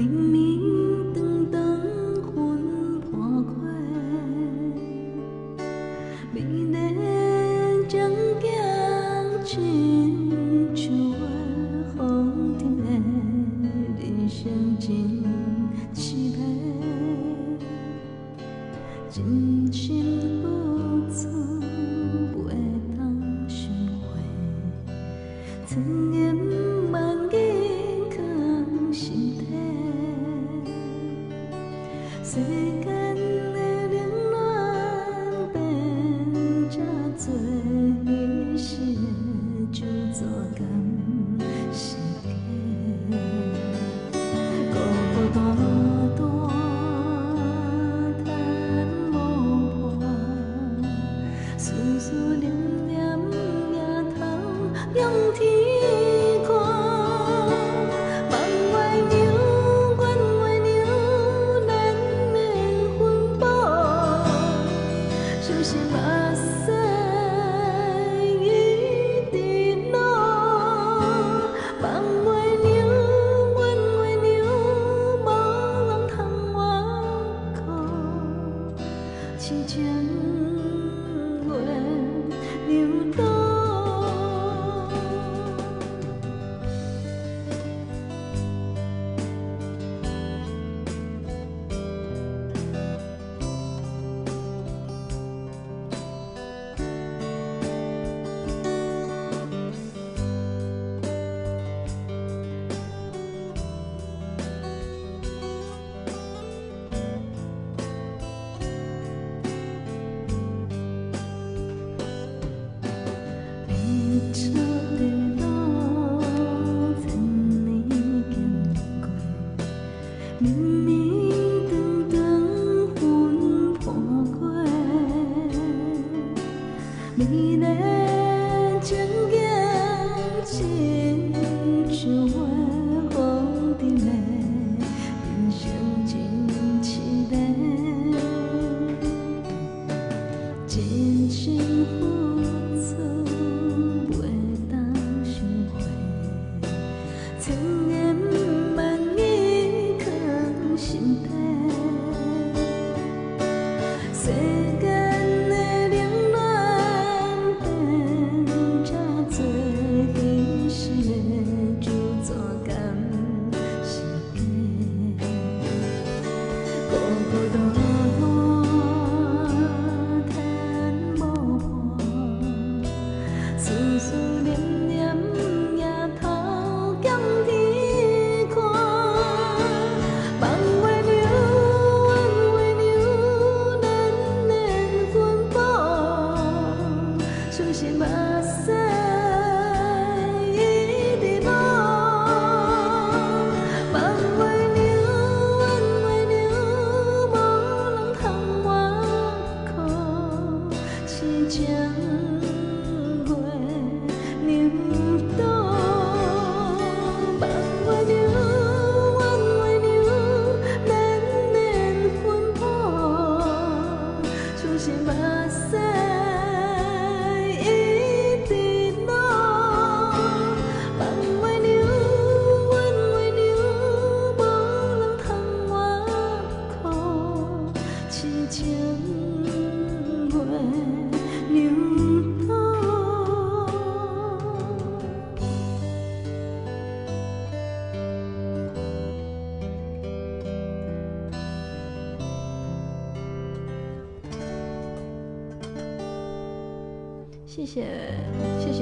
明灯灯昏破开，美丽情景亲像我风尘的人生真凄美，真心付出袂当伤害，千言万语藏心底。世间的冷暖变这多，彼时的就作甘是假。孤孤单单叹无伴，思思念念也通仰天看。梦外娘，阮为娘，难免分步，伤心目屎一直落。梦为娘，阮为娘，无人通我苦，痴情月娘岛。列车的路，千年经过，明明灯灯昏破过，美丽情景亲像我风尘的人生真凄美，真心付出袂当伤害，千言万语藏心底。世间的冷暖变这多，彼时的就作甘是假。孤孤单单叹无伴，思思念念也透仰天看。梦为娘，阮为娘，难免分步，伤心目屎一直落。梦为娘，阮为娘，无人通我苦，痴情月娘岛。梦为娘，阮为娘，难免分步，伤心目屎一直落。梦为娘，阮为娘，无人通我苦，痴情月娘岛。谢谢，谢谢。